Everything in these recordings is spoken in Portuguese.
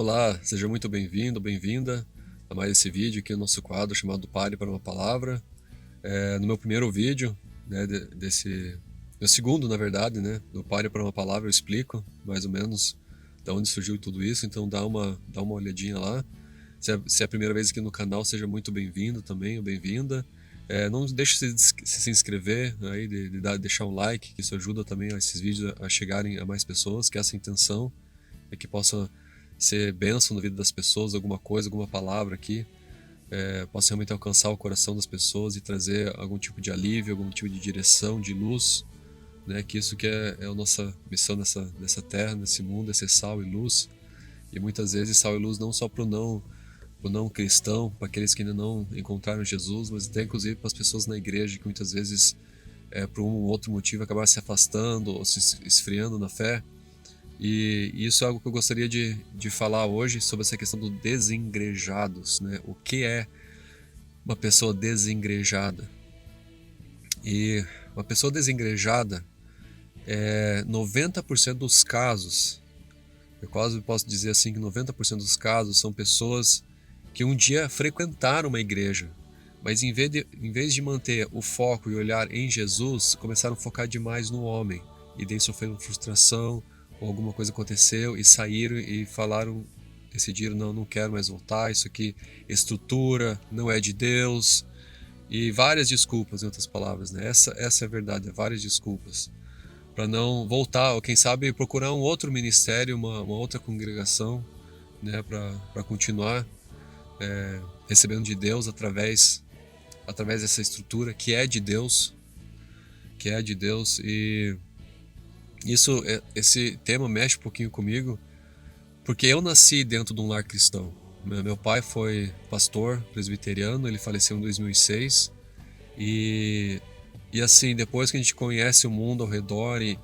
Olá, seja muito bem-vindo, bem-vinda a mais esse vídeo aqui no nosso quadro chamado Pare para uma Palavra. No meu primeiro vídeo, né, meu segundo, na verdade, né, do Pare para uma Palavra, eu explico mais ou menos de onde surgiu tudo isso, então dá uma olhadinha lá. Se é a primeira vez aqui no canal, seja muito bem-vindo também, ou bem-vinda. Não deixe de se inscrever, aí, deixar um like, que isso ajuda também esses vídeos a chegarem a mais pessoas, que essa intenção é que possa ser bênção na vida das pessoas, alguma coisa, alguma palavra aqui, possa realmente alcançar o coração das pessoas e trazer algum tipo de alívio, algum tipo de direção, de luz, né? Que isso que é a nossa missão nessa terra, nesse mundo, é ser sal e luz. E muitas vezes sal e luz não só para o não cristão, para aqueles que ainda não encontraram Jesus, mas até inclusive para as pessoas na igreja que muitas vezes, por um ou outro motivo, acabaram se afastando ou se esfriando na fé. E isso é algo que eu gostaria de falar hoje sobre essa questão do desengrejados, né? O que é uma pessoa desengrejada? E uma pessoa desengrejada, 90% dos casos, eu quase posso dizer assim que 90% dos casos são pessoas que um dia frequentaram uma igreja, mas em vez de manter o foco e olhar em Jesus, começaram a focar demais no homem, e daí sofreram frustração, ou alguma coisa aconteceu e saíram e falaram, decidiram, não quero mais voltar, isso aqui, estrutura, não é de Deus, e várias desculpas, em outras palavras, né? Essa é a verdade, várias desculpas, para não voltar, ou quem sabe procurar um outro ministério, uma outra congregação, né? Para continuar recebendo de Deus através dessa estrutura que é de Deus, e esse tema mexe um pouquinho comigo, porque eu nasci dentro de um lar cristão. Meu pai foi pastor presbiteriano, ele faleceu em 2006, e assim, depois que a gente conhece o mundo ao redor e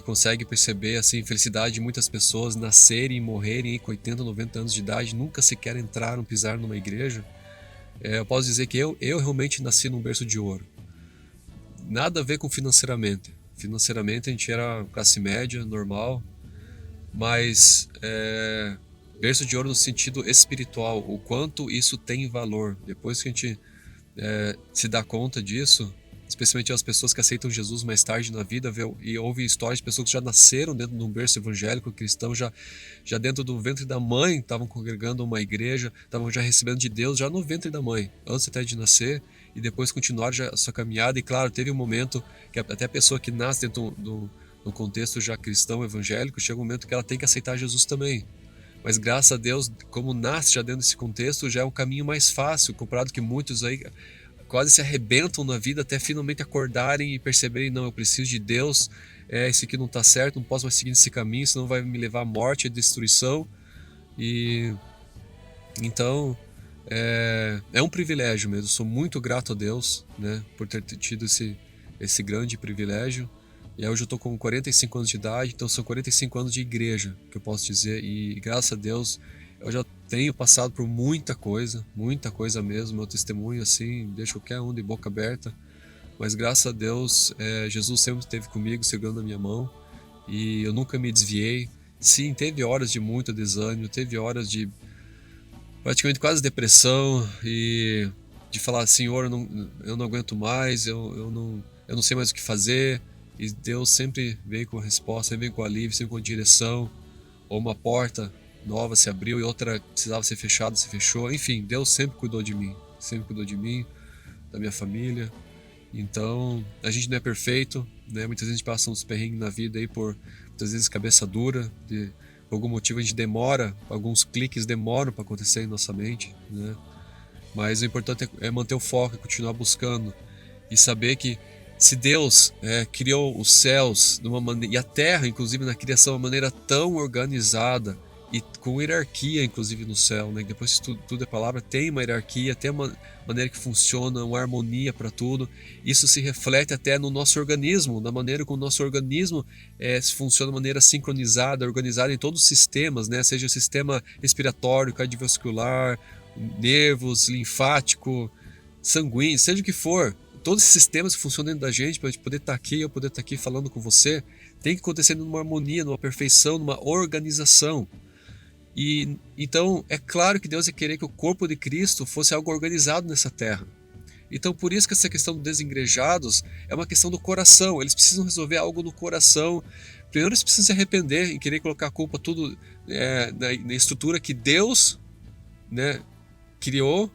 consegue perceber assim, a felicidade de muitas pessoas nascerem e morrerem com 80, 90 anos de idade, nunca sequer entraram, pisaram numa igreja, eu posso dizer que eu realmente nasci num berço de ouro. Nada a ver com financeiramente. Financeiramente a gente era classe média, normal, mas berço de ouro no sentido espiritual, o quanto isso tem valor. Depois que a gente se dá conta disso, especialmente as pessoas que aceitam Jesus mais tarde na vida, e ouve histórias de pessoas que já nasceram dentro de um berço evangélico cristão, já dentro do ventre da mãe, estavam congregando uma igreja, estavam já recebendo de Deus já no ventre da mãe, antes até de nascer, e depois continuaram já a sua caminhada. E claro, teve um momento que até a pessoa que nasce dentro do contexto já cristão evangélico, chega um momento que ela tem que aceitar Jesus também. Mas graças a Deus, como nasce já dentro desse contexto, já é um caminho mais fácil, comparado que muitos aí quase se arrebentam na vida até finalmente acordarem e perceberem, não, eu preciso de Deus, esse aqui não está certo, não posso mais seguir nesse caminho, senão vai me levar à morte e destruição. E então é um privilégio mesmo, sou muito grato a Deus, né, por ter tido esse grande privilégio. E aí hoje eu estou com 45 anos de idade, então são 45 anos de igreja, que eu posso dizer, e graças a Deus eu já tenho passado por muita coisa mesmo. Meu testemunho assim deixa qualquer um de boca aberta, mas graças a Deus Jesus sempre esteve comigo, segurando a minha mão, e eu nunca me desviei. Sim, teve horas de muito desânimo, teve horas de praticamente quase depressão, e de falar, Senhor, eu não aguento mais, eu não sei mais o que fazer. E Deus sempre veio com a resposta, sempre veio com alívio, sempre com direção, ou uma porta nova se abriu e outra precisava ser fechada, se fechou. Enfim, Deus sempre cuidou de mim, da minha família. Então, a gente não é perfeito, né? Muitas vezes a gente passa uns perrengues na vida aí muitas vezes cabeça dura, por algum motivo a gente demora, alguns cliques demoram para acontecer em nossa mente, né? Mas o importante é manter o foco e continuar buscando, e saber que se Deus criou os céus de uma maneira, e a terra, inclusive, na criação, de uma maneira tão organizada e com hierarquia, inclusive, no céu, né? Depois que tudo é palavra, tem uma hierarquia, tem uma maneira que funciona, uma harmonia para tudo. Isso se reflete até no nosso organismo, na maneira como o nosso organismo funciona de maneira sincronizada, organizada em todos os sistemas, né? Seja o sistema respiratório, cardiovascular, nervos, linfático, sanguíneo, seja o que for. Todos esses sistemas que funcionam dentro da gente, para a gente poder estar aqui, eu poder estar aqui falando com você, tem que acontecer numa harmonia, numa perfeição, numa organização. E então é claro que Deus ia querer que o corpo de Cristo fosse algo organizado nessa terra. Então por isso que essa questão dos desengrejados é uma questão do coração. Eles precisam resolver algo no coração. Primeiro eles precisam se arrepender e querer colocar a culpa tudo na estrutura que Deus, né, criou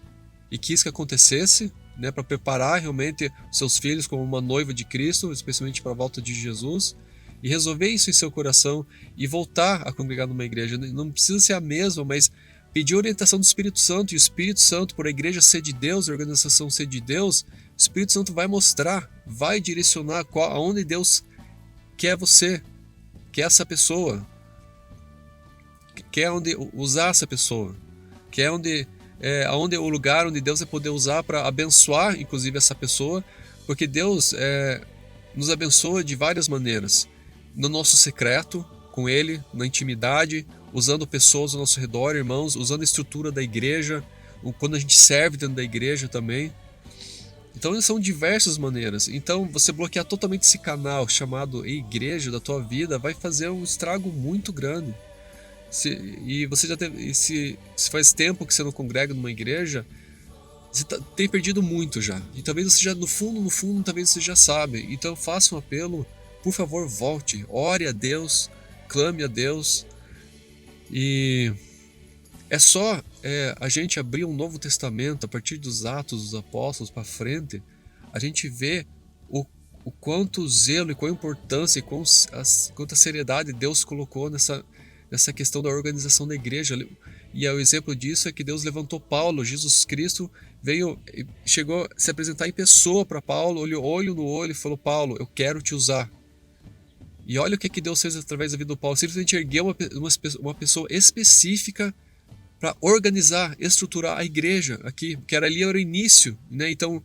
e quis que acontecesse, né, para preparar realmente seus filhos como uma noiva de Cristo, especialmente para a volta de Jesus, e resolver isso em seu coração e voltar a congregar numa igreja. Não precisa ser a mesma, mas pedir orientação do Espírito Santo, e o Espírito Santo, por a igreja ser de Deus, a organização ser de Deus, o Espírito Santo vai mostrar, vai direcionar aonde Deus quer você, quer essa pessoa, quer onde usar essa pessoa, quer onde é o lugar onde Deus vai poder usar para abençoar, inclusive, essa pessoa, porque Deus nos abençoa de várias maneiras. No nosso secreto, com Ele, na intimidade, usando pessoas ao nosso redor, irmãos, usando a estrutura da igreja, quando a gente serve dentro da igreja também. Então são diversas maneiras. Então você bloquear totalmente esse canal chamado igreja da tua vida vai fazer um estrago muito grande. E você já se faz tempo que você não congrega numa igreja, você tem perdido muito já. E talvez você já, no fundo, talvez você já sabe. Então faça um apelo, por favor, volte, ore a Deus, clame a Deus. E é só a gente abrir um Novo Testamento, a partir dos Atos dos Apóstolos para frente, a gente vê o quanto zelo e qual importância e quanta seriedade Deus colocou nessa questão da organização da igreja. E o exemplo disso é que Deus levantou Paulo. Jesus Cristo chegou a se apresentar em pessoa para Paulo, olhou olho no olho e falou: Paulo, eu quero te usar. E olha o que Deus fez através da vida do Paulo. Simplesmente ergueu uma pessoa específica para organizar, estruturar a igreja aqui, que era o início, né? Então,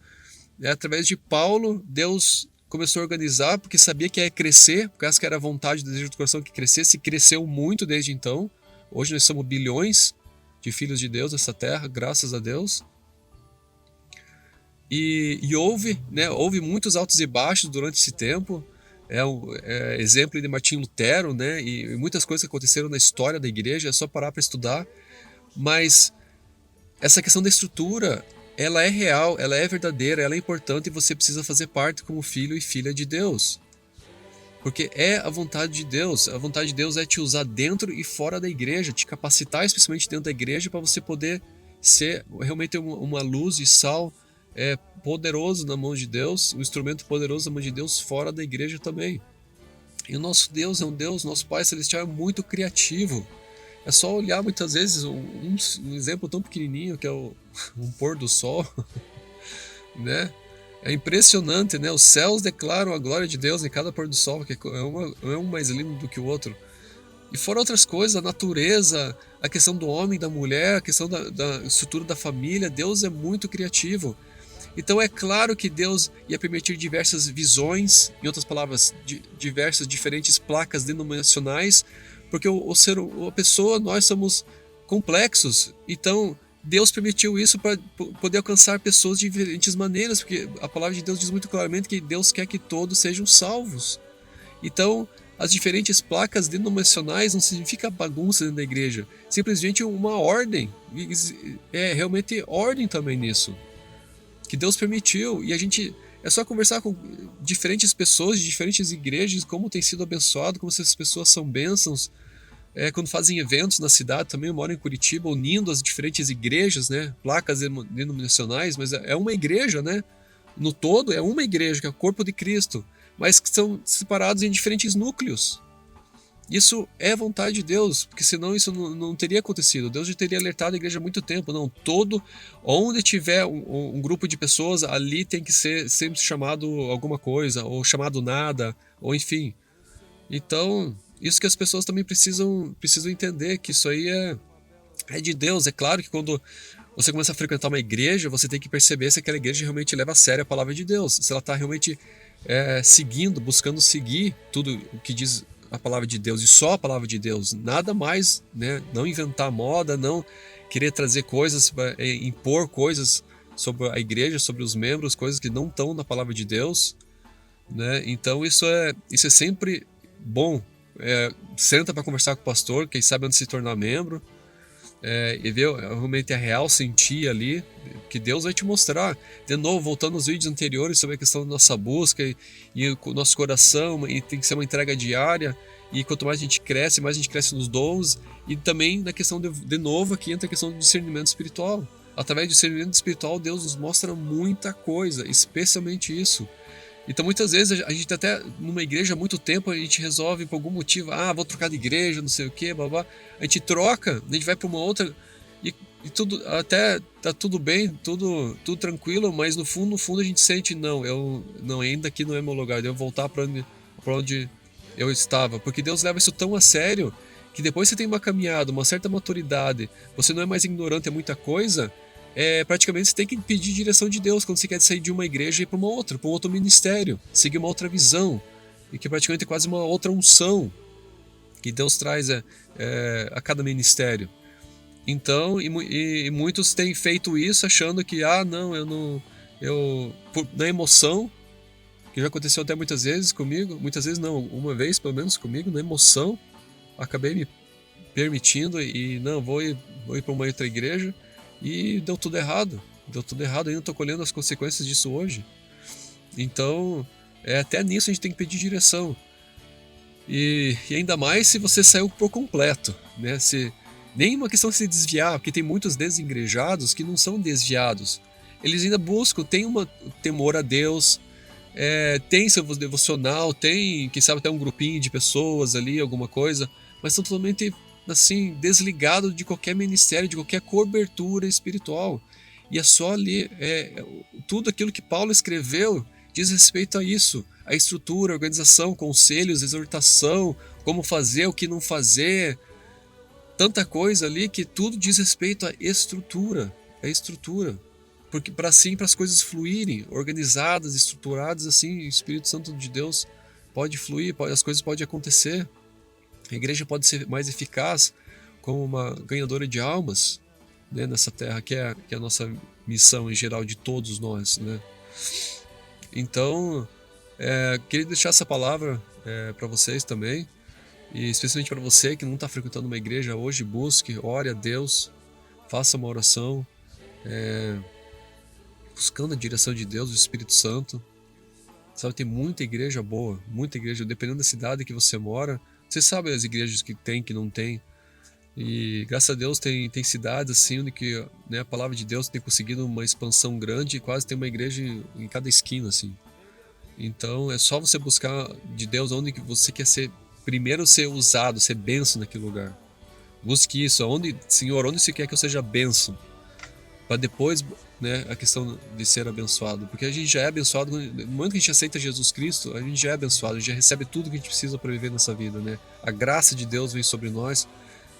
através de Paulo, Deus começou a organizar, porque sabia que ia crescer, porque essa que era a vontade, o desejo do coração, que crescesse, e cresceu muito desde então. Hoje nós somos bilhões de filhos de Deus nessa terra, graças a Deus. E houve muitos altos e baixos durante esse tempo. Exemplo de Martinho Lutero, né? E muitas coisas que aconteceram na história da igreja, é só parar para estudar. Mas essa questão da estrutura, ela é real, ela é verdadeira, ela é importante, e você precisa fazer parte como filho e filha de Deus. Porque é a vontade de Deus. A vontade de Deus é te usar dentro e fora da igreja, te capacitar especialmente dentro da igreja para você poder ser realmente uma luz e sal poderoso na mão de Deus, um instrumento poderoso na mão de Deus fora da igreja também. E o nosso Deus nosso Pai Celestial é muito criativo. É só olhar muitas vezes um exemplo tão pequenininho que é um pôr do sol, né? É impressionante, né? Os céus declaram a glória de Deus em cada pôr do sol, que é um mais lindo do que o outro. E fora outras coisas, a natureza, a questão do homem e da mulher, a questão da estrutura da família, Deus é muito criativo. Então é claro que Deus ia permitir diversas visões, em outras palavras, diferentes placas denominacionais, porque a pessoa, nós somos complexos. Então Deus permitiu isso para poder alcançar pessoas de diferentes maneiras, porque a palavra de Deus diz muito claramente que Deus quer que todos sejam salvos. Então as diferentes placas denominacionais não significa bagunça dentro da igreja, simplesmente uma ordem. É realmente ordem também nisso, que Deus permitiu. E é só conversar com diferentes pessoas de diferentes igrejas, como tem sido abençoado, como essas pessoas são bênçãos. Quando fazem eventos na cidade, também eu moro em Curitiba, unindo as diferentes igrejas, né? Placas denominacionais, mas é uma igreja, né? No todo é uma igreja, que é o corpo de Cristo, mas que são separados em diferentes núcleos. Isso é vontade de Deus, porque senão isso não teria acontecido. Deus já teria alertado a igreja há muito tempo. Não, onde tiver um grupo de pessoas, ali tem que ser sempre chamado alguma coisa, ou chamado nada, ou enfim. Então, isso que as pessoas também precisam entender, que isso aí é de Deus. É claro que quando você começa a frequentar uma igreja, você tem que perceber se aquela igreja realmente leva a sério a palavra de Deus, se ela está realmente buscando seguir tudo o que diz a palavra de Deus, e só a palavra de Deus, nada mais, né? Não inventar moda, não querer trazer coisas, impor coisas sobre a igreja, sobre os membros, coisas que não estão na palavra de Deus, né? Então isso é sempre bom. Senta para conversar com o pastor, quem sabe antes de se tornar membro, e ver realmente a real sentir ali, que Deus vai te mostrar. De novo, voltando aos vídeos anteriores sobre a questão da nossa busca e o nosso coração, e tem que ser uma entrega diária, e quanto mais a gente cresce nos dons, e também na questão, de novo, aqui entra a questão do discernimento espiritual. Através do discernimento espiritual, Deus nos mostra muita coisa, especialmente isso. Então muitas vezes a gente até numa igreja há muito tempo, a gente resolve por algum motivo, vou trocar de igreja, não sei o que, babá. A gente troca, a gente vai para uma outra e tudo até tá tudo bem, tudo tranquilo, mas no fundo a gente sente não, ainda aqui não é meu lugar, eu devo voltar para onde eu estava, porque Deus leva isso tão a sério que depois você tem uma caminhada, uma certa maturidade, você não é mais ignorante a muita coisa. Praticamente você tem que pedir direção de Deus quando você quer sair de uma igreja e ir para uma outra, para um outro ministério, seguir uma outra visão, e que praticamente é quase uma outra unção que Deus traz a cada ministério. Então, e muitos têm feito isso achando que, não, eu não. Na emoção, que já aconteceu até muitas vezes comigo, muitas vezes não, uma vez pelo menos comigo, na emoção, acabei me permitindo e não, vou ir para uma outra igreja. E deu tudo errado, ainda estou colhendo as consequências disso hoje. Então, até nisso a gente tem que pedir direção. E ainda mais se você saiu por completo, né? Nem uma questão de se desviar, porque tem muitos desigrejados que não são desviados. Eles ainda buscam, tem um temor a Deus, tem seu devocional, tem, quem sabe, até um grupinho de pessoas ali, alguma coisa, mas são totalmente assim, desligado de qualquer ministério, de qualquer cobertura espiritual. E é só ali, tudo aquilo que Paulo escreveu diz respeito a isso, a estrutura, a organização, conselhos, exortação, como fazer, o que não fazer, tanta coisa ali que tudo diz respeito à estrutura, porque para as coisas fluírem, organizadas, estruturadas, assim, o Espírito Santo de Deus pode fluir, as coisas podem acontecer. A igreja pode ser mais eficaz como uma ganhadora de almas, né, nessa terra, que é a nossa missão em geral de todos nós, né? Então, queria deixar essa palavra para vocês também, e especialmente para você que não está frequentando uma igreja hoje, busque, ore a Deus, faça uma oração, buscando a direção de Deus, do Espírito Santo. Sabe, tem muita igreja boa, muita igreja, dependendo da cidade que você mora. Você sabe as igrejas que tem, que não tem. E graças a Deus tem cidades assim onde que, né, a palavra de Deus tem conseguido uma expansão grande e quase tem uma igreja em cada esquina, assim. Então é só você buscar de Deus onde que você quer primeiro ser usado, ser bênção naquele lugar. Busque isso, Senhor, onde você quer que eu seja bênção? Para depois, né, a questão de ser abençoado, porque a gente já é abençoado no momento que a gente aceita Jesus Cristo, a gente já é abençoado, a gente já recebe tudo que a gente precisa para viver nessa vida, né? A graça de Deus vem sobre nós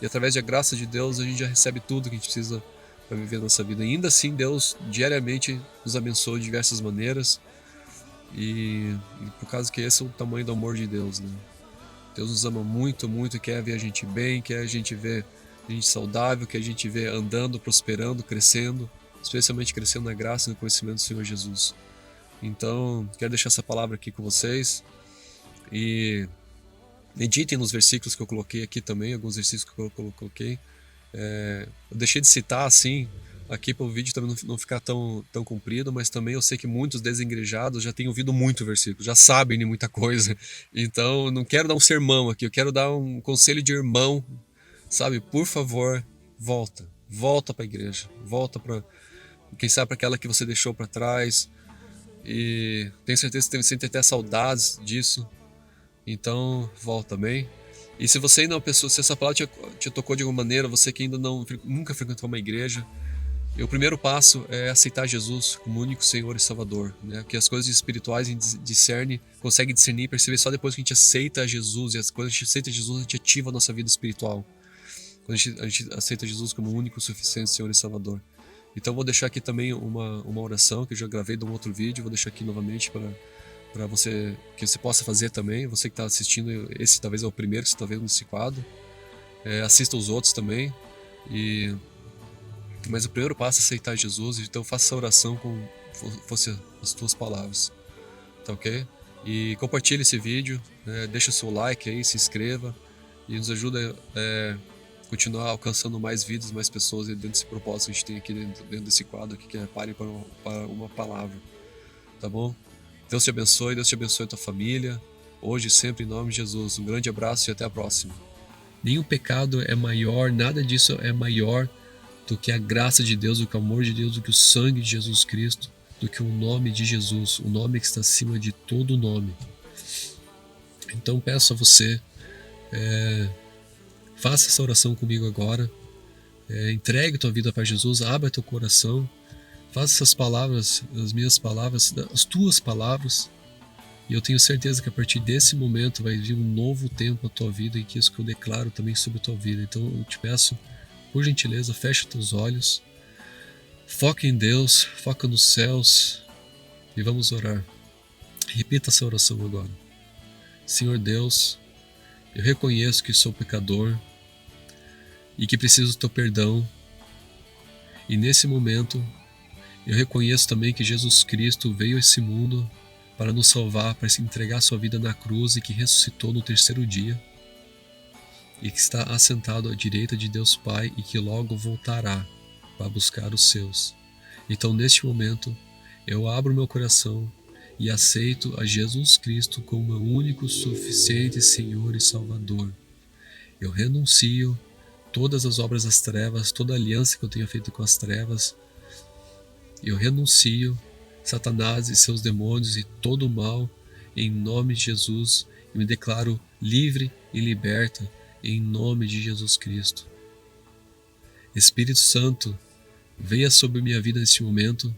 e através da graça de Deus a gente já recebe tudo que a gente precisa para viver nessa vida. E ainda assim Deus diariamente nos abençoa de diversas maneiras e por causa que esse é o tamanho do amor de Deus, né? Deus nos ama muito, muito e quer ver a gente bem, quer a gente ver a gente saudável, que a gente vê andando, prosperando, crescendo, especialmente crescendo na graça e no conhecimento do Senhor Jesus. Então, quero deixar essa palavra aqui com vocês e meditem nos versículos que eu coloquei aqui também, alguns versículos que eu coloquei. Eu deixei de citar assim aqui para o vídeo também não ficar tão comprido, mas também eu sei que muitos desengrejados já têm ouvido muito versículo, já sabem de muita coisa. Então, não quero dar um sermão aqui, eu quero dar um conselho de irmão. Sabe, por favor, volta para a igreja, volta para, quem sabe, para aquela que você deixou para trás, e tenho certeza que você sente até saudades disso, então volta, amém? E se você ainda é uma pessoa, se essa palavra te tocou de alguma maneira, você que ainda nunca frequentou uma igreja, o primeiro passo é aceitar Jesus como único Senhor e Salvador, né? Porque as coisas espirituais a gente consegue discernir e perceber só depois que a gente aceita Jesus, e quando a gente aceita Jesus, a gente ativa a nossa vida espiritual. Quando a gente aceita Jesus como o único, suficiente Senhor e Salvador. Então vou deixar aqui também uma oração que eu já gravei de um outro vídeo, vou deixar aqui novamente para você, que você possa fazer também. Você que está assistindo, esse talvez é o primeiro que você está vendo nesse quadro. Assista os outros também. Mas o primeiro passo é aceitar Jesus, então faça essa oração com fosse as tuas palavras. Tá ok? E compartilhe esse vídeo, deixa o seu like aí, se inscreva e nos ajuda continuar alcançando mais vidas, mais pessoas dentro desse propósito que a gente tem aqui dentro desse quadro aqui, que é Pare para uma Palavra, tá bom? Deus te abençoe a tua família, hoje e sempre, em nome de Jesus. Um grande abraço e até a próxima. Nenhum pecado é maior, nada disso é maior do que a graça de Deus, do que o amor de Deus, do que o sangue de Jesus Cristo, do que o nome de Jesus, o nome que está acima de todo nome. Então peço a você, faça essa oração comigo agora, entregue tua vida para Jesus, abra teu coração, faça essas palavras, as minhas palavras, as tuas palavras, e eu tenho certeza que a partir desse momento vai vir um novo tempo na tua vida, e que isso que eu declaro também sobre a tua vida. Então eu te peço, por gentileza, fecha teus olhos, foca em Deus, foca nos céus e vamos orar. Repita essa oração agora. Senhor Deus, eu reconheço que sou pecador e que preciso do teu perdão, e nesse momento eu reconheço também que Jesus Cristo veio a esse mundo para nos salvar, para se entregar sua vida na cruz, e que ressuscitou no terceiro dia e que está assentado à direita de Deus Pai e que logo voltará para buscar os seus. Então neste momento eu abro meu coração e aceito a Jesus Cristo como meu único, suficiente Senhor e Salvador. Eu renuncio todas as obras das trevas, toda a aliança que eu tenha feito com as trevas. Eu renuncio Satanás e seus demônios e todo o mal em nome de Jesus, e me declaro livre e liberta em nome de Jesus Cristo. Espírito Santo, venha sobre minha vida neste momento,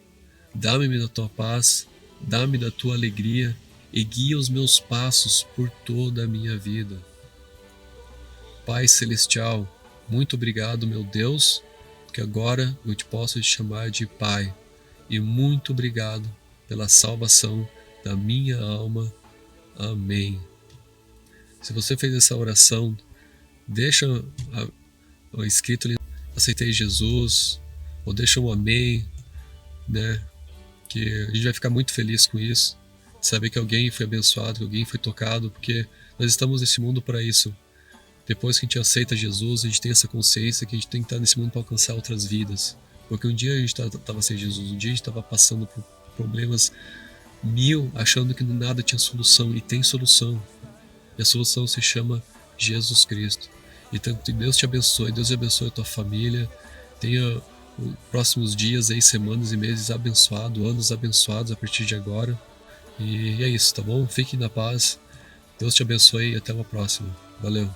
dá-me da tua paz, dá-me da tua alegria e guia os meus passos por toda a minha vida. Pai Celestial, muito obrigado, meu Deus, que agora eu te posso te chamar de Pai, e muito obrigado pela salvação da minha alma. Amém. Se você fez essa oração, deixa escrito ali, aceitei Jesus, ou deixa um amém, né? Que a gente vai ficar muito feliz com isso, saber que alguém foi abençoado, que alguém foi tocado, porque nós estamos nesse mundo para isso. Depois que a gente aceita Jesus, a gente tem essa consciência que a gente tem que estar nesse mundo para alcançar outras vidas. Porque um dia a gente estava sem Jesus, um dia a gente estava passando por problemas mil, achando que nada tinha solução, e tem solução. E a solução se chama Jesus Cristo. Então que Deus te abençoe, Deus abençoe a tua família, tenha os próximos dias, aí, semanas e meses abençoados, anos abençoados a partir de agora. E é isso, tá bom? Fique na paz, Deus te abençoe e até uma próxima. Valeu!